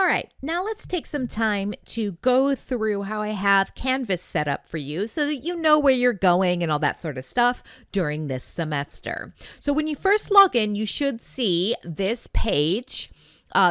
right, now let's take some time to go through how I have Canvas set up for you so that you know where you're going and all that sort of stuff during this semester. So when you first log in, you should see this page.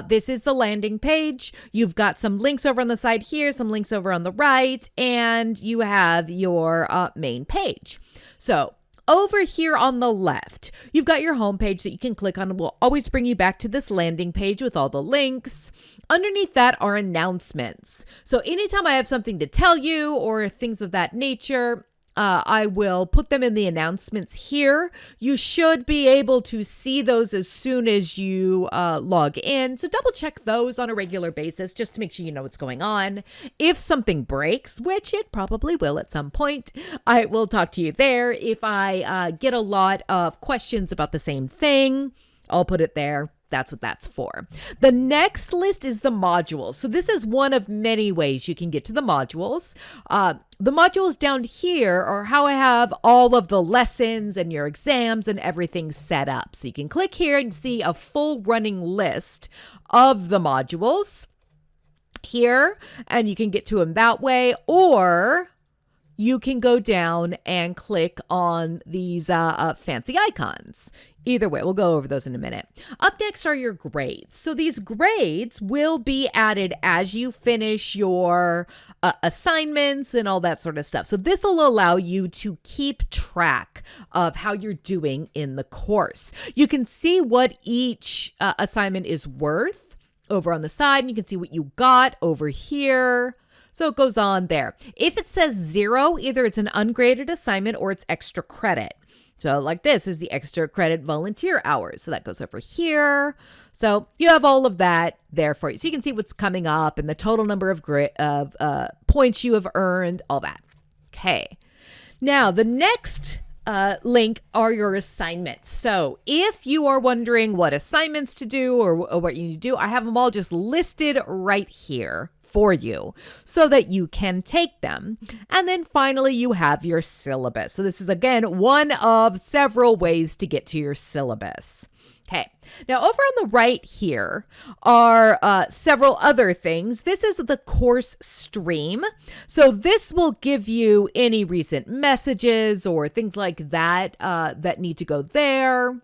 This is the landing page. You've got some links over on the side here, some links over on the right, and you have your main page. So over here on the left, you've got your home page that you can click on. It will always bring you back to this landing page with all the links. Underneath that are announcements. So anytime I have something to tell you or things of that nature, I will put them in the announcements here. You should be able to see those as soon as you log in. So double check those on a regular basis just to make sure you know what's going on. If something breaks, which it probably will at some point, I will talk to you there. If I get a lot of questions about the same thing, I'll put it there. That's what that's for. The next list is the modules. So this is one of many ways you can get to the modules. The modules down here are how I have all of the lessons and your exams and everything set up. So you can click here and see a full running list of the modules here, and you can get to them that way, or you can go down and click on these fancy icons. Either way, we'll go over those in a minute. Up next are your grades. So these grades will be added as you finish your assignments and all that sort of stuff. So this will allow you to keep track of how you're doing in the course. You can see what each assignment is worth over on the side, and you can see what you got over here. So it goes on there. If it says 0, either it's an ungraded assignment or it's extra credit. So like this is the extra credit volunteer hours. So that goes over here. So you have all of that there for you. So you can see what's coming up and the total number of points you have earned, all that. Okay. Now the next link are your assignments. So if you are wondering what assignments to do or what you need to do, I have them all just listed right here for you so that you can take them. And then finally, you have your syllabus. So this is, again, one of several ways to get to your syllabus. Okay, now over on the right here are several other things. This is the course stream. So this will give you any recent messages or things like that that need to go there.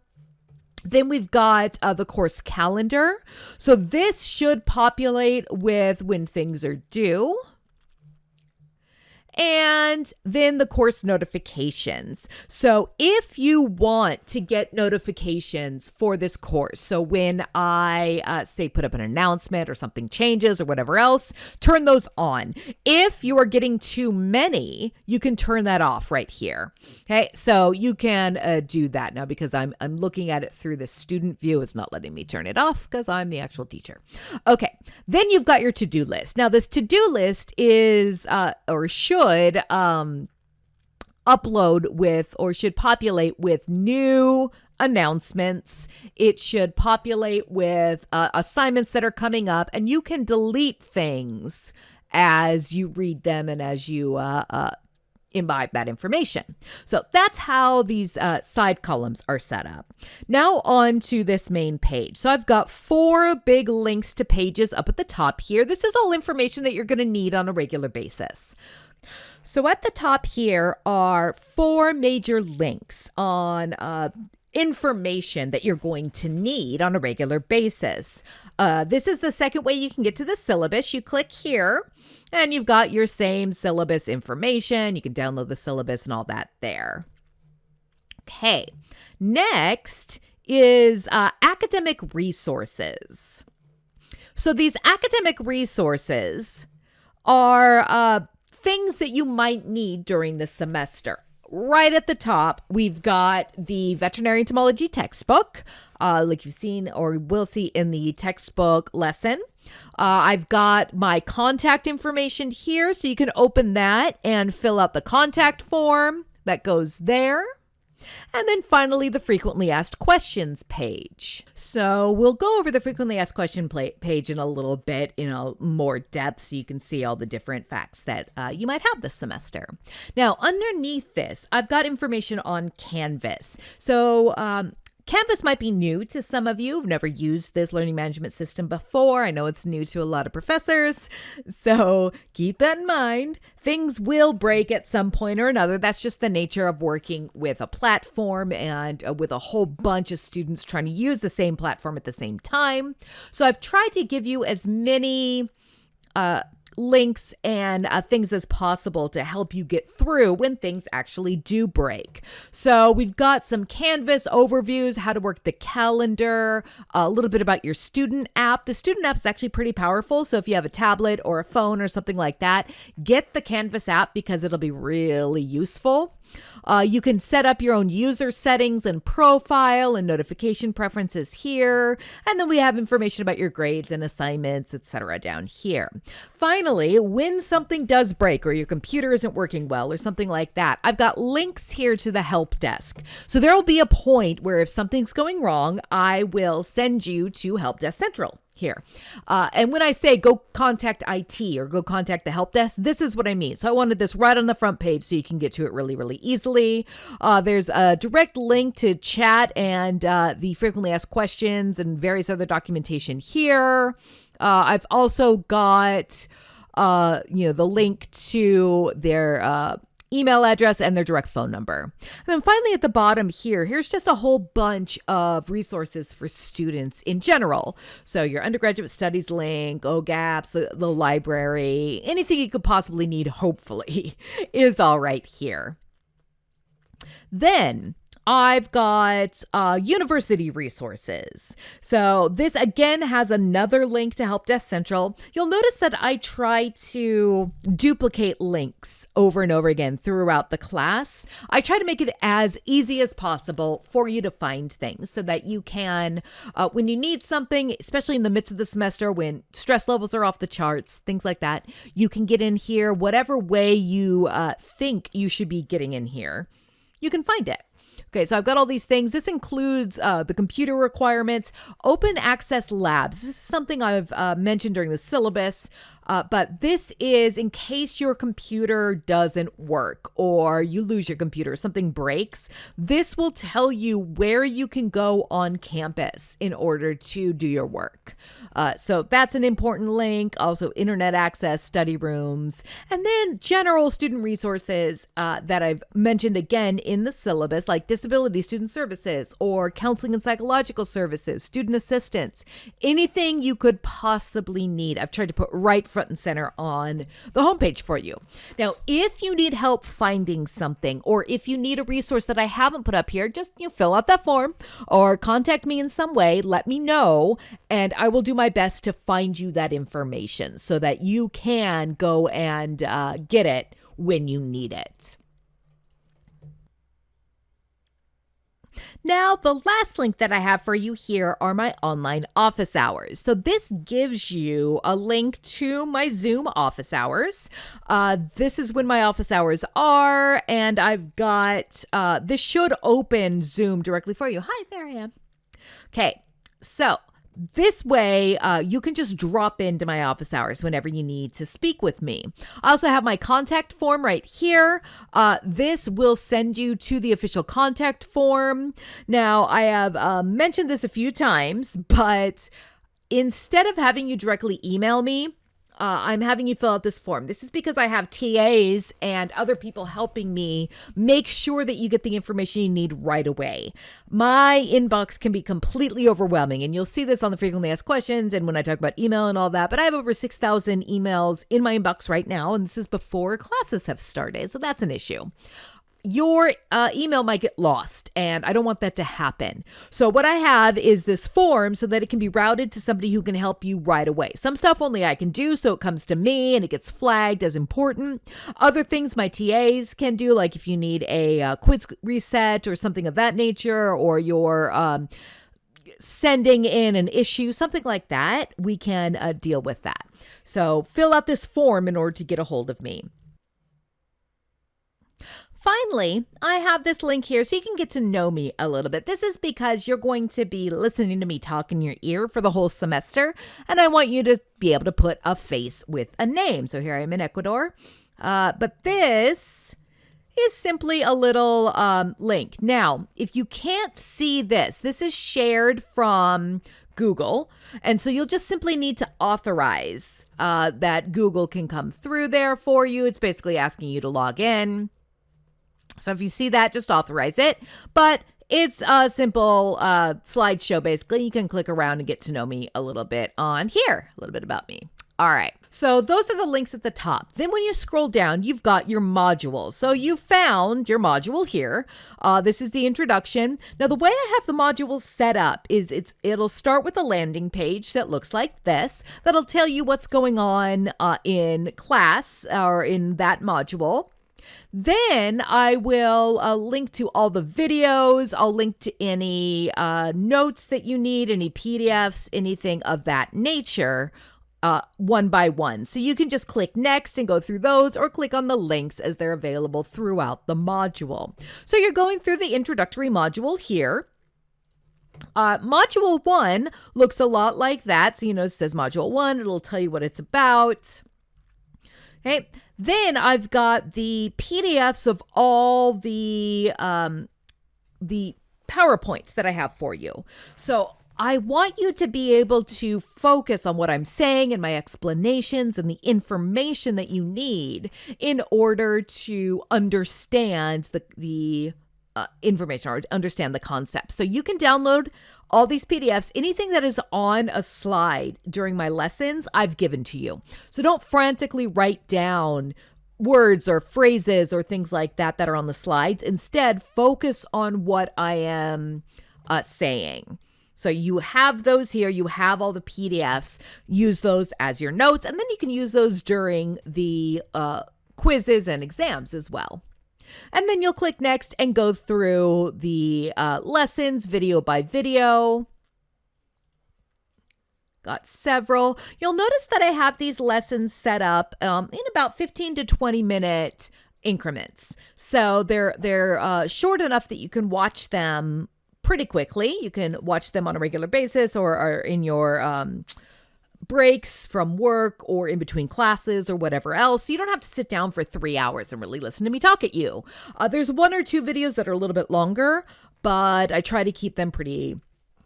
Then we've got the course calendar. So this should populate with when things are due. And then the course notifications. So if you want to get notifications for this course, so when I say put up an announcement or something changes or whatever else, turn those on. If you are getting too many, you can turn that off right here. Okay, so you can do that now because I'm looking at it through the student view. It's not letting me turn it off because I'm the actual teacher. Okay, then you've got your to-do list. Now this to-do list is or should upload with or should populate with new announcements. It should populate with assignments that are coming up, and you can delete things as you read them and as you imbibe that information. So that's how these side columns are set up. Now on to this main page. So I've got 4 big links to pages up at the top here. This is all information that you're going to need on a regular basis. So at the top here are 4 major links on information that you're going to need on a regular basis. This is the second way you can get to the syllabus. You click here and you've got your same syllabus information. You can download the syllabus and all that there. Okay, next is academic resources. So these academic resources are things that you might need during the semester. Right at the top, we've got the veterinary entomology textbook, like you've seen or will see in the textbook lesson. I've got my contact information here, so you can open that and fill out the contact form that goes there. And then finally, the frequently asked questions page. So we'll go over the frequently asked question page in a little bit in a more depth so you can see all the different facts that you might have this semester. Now, underneath this, I've got information on Canvas. So Canvas might be new to some of you who've never used this learning management system before. I know it's new to a lot of professors, so keep that in mind. Things will break at some point or another. That's just the nature of working with a platform and with a whole bunch of students trying to use the same platform at the same time. So I've tried to give you as many links and things as possible to help you get through when things actually do break. So we've got some Canvas overviews, how to work the calendar, a little bit about your student app. The student app is actually pretty powerful. So if you have a tablet or a phone or something like that, get the Canvas app because it'll be really useful. You can set up your own user settings and profile and notification preferences here. And then we have information about your grades and assignments, etc. down here. Finally, when something does break or your computer isn't working well or something like that, I've got links here to the help desk. So there will be a point where if something's going wrong, I will send you to Help Desk Central here. And when I say go contact IT or go contact the help desk, this is what I mean. So I wanted this right on the front page so you can get to it really, really easily. There's a direct link to chat and the frequently asked questions and various other documentation here. I've also got, the link to their email address and their direct phone number. And then finally at the bottom here's just a whole bunch of resources for students in general. So your undergraduate studies link, OGAPS, the library, anything you could possibly need, hopefully, is all right here. Then I've got university resources. So this again has another link to Help Desk Central. You'll notice that I try to duplicate links over and over again throughout the class. I try to make it as easy as possible for you to find things so that you can, when you need something, especially in the midst of the semester, when stress levels are off the charts, things like that, you can get in here whatever way you think you should be getting in here. You can find it. Okay, so I've got all these things. This includes the computer requirements, open access labs. This is something I've mentioned during the syllabus, but this is in case your computer doesn't work or you lose your computer, something breaks. This will tell you where you can go on campus in order to do your work. So that's an important link. Also internet access, study rooms, and then general student resources that I've mentioned again in the syllabus, like disability student services or counseling and psychological services, student assistance, anything you could possibly need. I've tried to put right front and center on the homepage for you. Now, if you need help finding something, or if you need a resource that I haven't put up here, just fill out that form or contact me in some way, let me know, and I will do my best to find you that information so that you can go and get it when you need it. Now, the last link that I have for you here are my online office hours. So this gives you a link to my Zoom office hours. This is when my office hours are, and I've got, this should open Zoom directly for you. Hi, there I am. Okay, so this way, you can just drop into my office hours whenever you need to speak with me. I also have my contact form right here. This will send you to the official contact form. Now, I have mentioned this a few times, but instead of having you directly email me, I'm having you fill out this form. This is because I have TAs and other people helping me make sure that you get the information you need right away. My inbox can be completely overwhelming, and you'll see this on the frequently asked questions and when I talk about email and all that, but I have over 6,000 emails in my inbox right now, and this is before classes have started, so that's an issue. Your email might get lost, and I don't want that to happen. So what I have is this form so that it can be routed to somebody who can help you right away. Some stuff only I can do, so it comes to me and it gets flagged as important. Other things my TAs can do, like if you need a quiz reset or something of that nature, or you're sending in an issue, something like that, we can deal with that. So fill out this form in order to get a hold of me. Finally, I have this link here so you can get to know me a little bit. This is because you're going to be listening to me talk in your ear for the whole semester, and I want you to be able to put a face with a name. So here I am in Ecuador, but this is simply a little link. Now, if you can't see this, this is shared from Google. And so you'll just simply need to authorize that Google can come through there for you. It's basically asking you to log in. So if you see that, just authorize it. But it's a simple slideshow, basically. You can click around and get to know me a little bit on here, a little bit about me. All right. So those are the links at the top. Then when you scroll down, you've got your modules. So you found your module here. This is the introduction. Now, the way I have the modules set up is it'll start with a landing page that looks like this. That'll tell you what's going on in class or in that module. Then I will link to all the videos. I'll link to any notes that you need, any PDFs, anything of that nature, one by one. So you can just click next and go through those, or click on the links as they're available throughout the module. So you're going through the introductory module here. Module 1 looks a lot like that. So, it says module 1. It'll tell you what it's about. Okay. Then I've got the PDFs of all the PowerPoints that I have for you. So I want you to be able to focus on what I'm saying and my explanations and the information that you need in order to understand the information or understand the concept. So you can download all these PDFs. Anything that is on a slide during my lessons, I've given to you. So don't frantically write down words or phrases or things like that are on the slides. Instead, focus on what I am saying. So you have those here. You have all the PDFs. Use those as your notes, and then you can use those during the quizzes and exams as well. And then you'll click next and go through the lessons video by video. Got several. You'll notice that I have these lessons set up in about 15 to 20 minute increments. So they're short enough that you can watch them pretty quickly. You can watch them on a regular basis or in your breaks from work or in between classes or whatever else. So you don't have to sit down for 3 hours and really listen to me talk at you. There's 1 or 2 videos that are a little bit longer, but I try to keep them pretty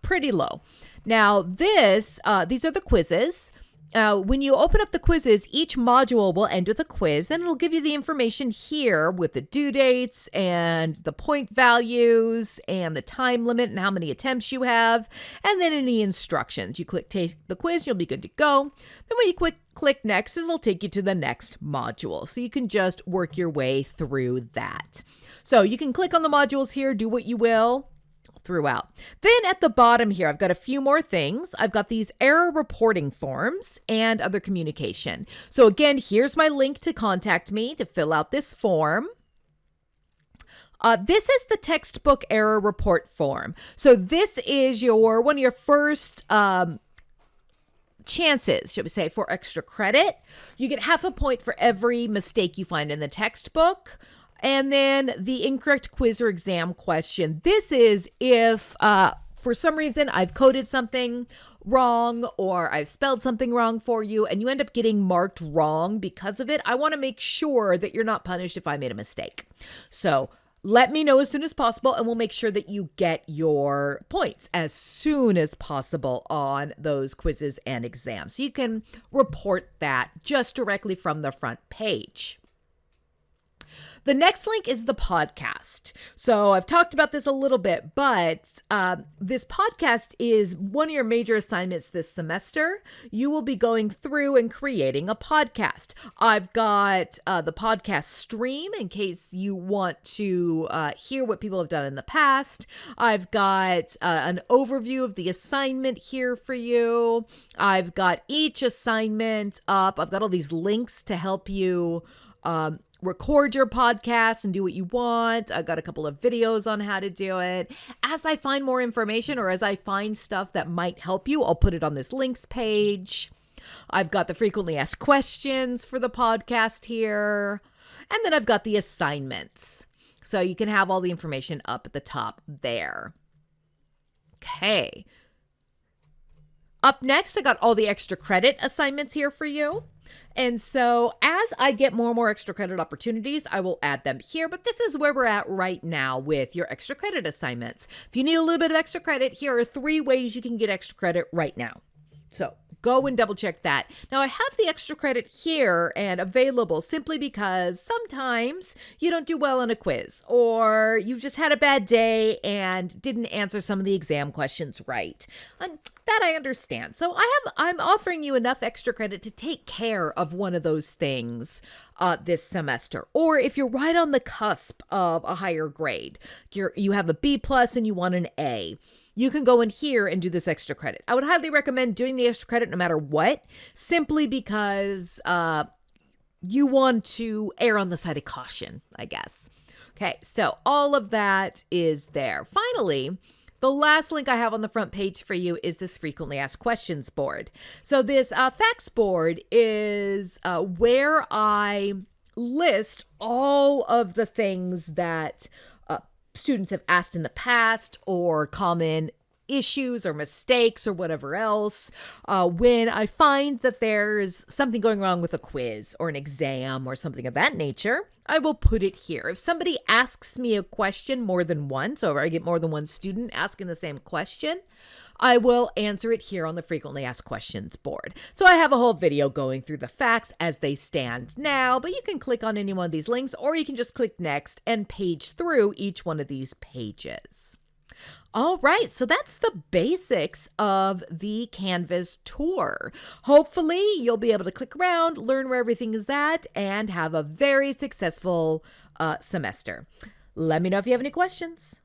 low. Now these are the quizzes. When you open up the quizzes, each module will end with a quiz. Then it'll give you the information here with the due dates and the point values and the time limit and how many attempts you have, and then any instructions. You click take the quiz, you'll be good to go. Then when you click next, it'll take you to the next module. So you can just work your way through that. So you can click on the modules here, do what you will throughout. Then at the bottom here, I've got a few more things. I've got these error reporting forms and other communication. So again, here's my link to contact me to fill out this form. This is the textbook error report form. So this is one of your first chances, should we say, for extra credit. You get half a point for every mistake you find in the textbook. And then the incorrect quiz or exam question. This is if for some reason I've coded something wrong or I've spelled something wrong for you and you end up getting marked wrong because of it. I want to make sure that you're not punished if I made a mistake. So let me know as soon as possible and we'll make sure that you get your points as soon as possible on those quizzes and exams. So you can report that just directly from the front page. The next link is the podcast. So I've talked about this a little bit, but this podcast is one of your major assignments this semester. You will be going through and creating a podcast. I've got the podcast stream in case you want to hear what people have done in the past. I've got an overview of the assignment here for you. I've got each assignment up. I've got all these links to help you record your podcast and do what you want. I've got a couple of videos on how to do it. As I find more information or as I find stuff that might help you, I'll put it on this links page. I've got the frequently asked questions for the podcast here. And then I've got the assignments. So you can have all the information up at the top there. Okay. Up next, I got all the extra credit assignments here for you. And so as I get more and more extra credit opportunities, I will add them here. But this is where we're at right now with your extra credit assignments. If you need a little bit of extra credit, here are 3 ways you can get extra credit right now. So go and double check that. Now I have the extra credit here and available simply because sometimes you don't do well on a quiz, or you've just had a bad day and didn't answer some of the exam questions right. And that I understand. So I'm offering you enough extra credit to take care of one of those things this semester. Or if you're right on the cusp of a higher grade, you have a B plus and you want an A, you can go in here and do this extra credit. I would highly recommend doing the extra credit no matter what, simply because you want to err on the side of caution, I guess. Okay, so all of that is there. Finally, the last link I have on the front page for you is this frequently asked questions board. So this facts board is where I list all of the things that students have asked in the past, or common issues or mistakes or whatever else. When I find that there's something going wrong with a quiz or an exam or something of that nature, I will put it here. If somebody asks me a question more than once, or I get more than one student asking the same question, I will answer it here on the frequently asked questions board. So I have a whole video going through the facts as they stand now, but you can click on any one of these links, or you can just click next and page through each one of these pages. All right, so that's the basics of the Canvas tour. Hopefully, you'll be able to click around, learn where everything is at, and have a very successful semester. Let me know if you have any questions.